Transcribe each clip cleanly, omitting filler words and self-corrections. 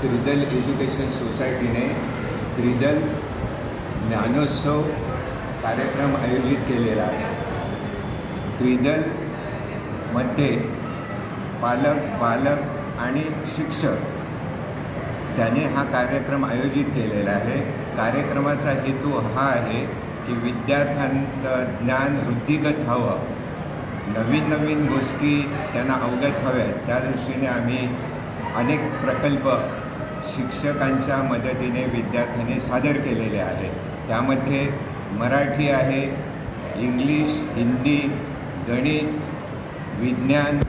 Tridal education सोसायटीने त्रिदल ज्ञानोत्सव कार्यक्रम आयोजित केलेला आहे। त्रिदलमध्ये पालक, बालक आणि शिक्षक त्याने हा कार्यक्रम आयोजित केलेला आहे। कार्यक्रमाचा हेतू हा आहे की विद्यार्थ्यांचं ज्ञान वृद्धिगत व्हावं, नवीन नवीन गोष्टी त्यांना अवगत व्हाव्यात, त्या दृष्टीने आम्ही अनेक प्रकल्प शिक्षकांच्या मदतीने विद्यार्थ्यांनी सादर केलेले आहेत। त्यामध्ये मराठी आहे, इंग्लिश, हिंदी, गणित, विज्ञान,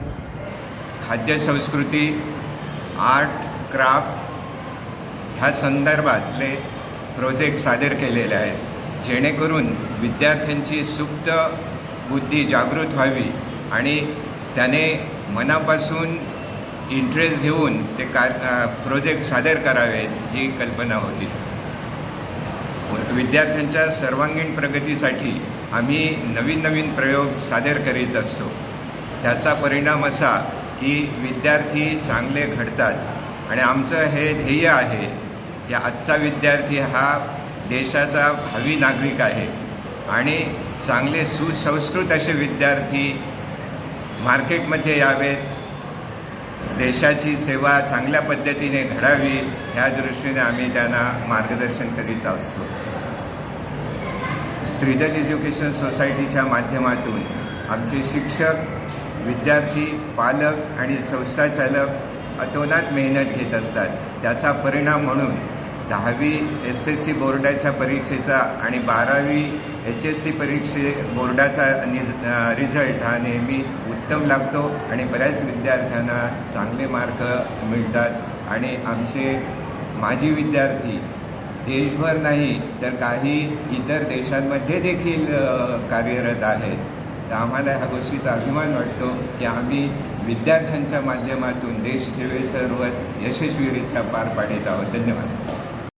खाद्यसंस्कृती, आर्ट, क्राफ्ट ह्या संदर्भातले प्रोजेक्ट सादर केलेले आहेत, जेणेकरून विद्यार्थ्यांची सुप्त बुद्धी जागृत व्हावी आणि त्याने मनापासून इंटरेस्ट घेऊन ते प्रोजेक्ट सादर करावेत ही कल्पना होती। विद्यार्थ्यांच्या सर्वांगीण प्रगतीसाठी आम्ही नवीन नवीन प्रयोग सादर करीत असतो। त्याचा परिणाम असा की विद्यार्थी चांगले घडतात आणि आमचं हे ध्येय आहे की आजचा विद्यार्थी हा देशाचा भावी नागरिक आहे आणि चांगले सुसंस्कृत असे विद्यार्थी मार्केटमध्ये यावेत, देशाची सेवा चांगल्या पद्धतीने घडावी ह्या दृष्टीने आम्ही त्यांना मार्गदर्शन करीत असतो। त्रिदल एज्युकेशन सोसायटीच्या माध्यमातून आमचे शिक्षक, विद्यार्थी, पालक आणि संस्थाचालक अतोनात मेहनत घेत असतात। त्याचा परिणाम म्हणून 10वी SSC बोर्डाच्या परीक्षेचा आणि 12वी HSC बोर्डाचा रिझल्ट हा नेहमी उत्तम लागतो आणि बऱ्याच विद्यार्थ्यांना चांगले मार्क मिळतात आणि आमचे माजी विद्यार्थी देशभर नाही तर काही इतर देशांमध्ये देखील कार्यरत आहेत। तर आम्हाला ह्या गोष्टीचा अभिमान वाटतो की आम्ही विद्यार्थ्यांच्या माध्यमातून देशसेवेचं व्रत यशस्वीरित्या पार पाडत आहोत। धन्यवाद।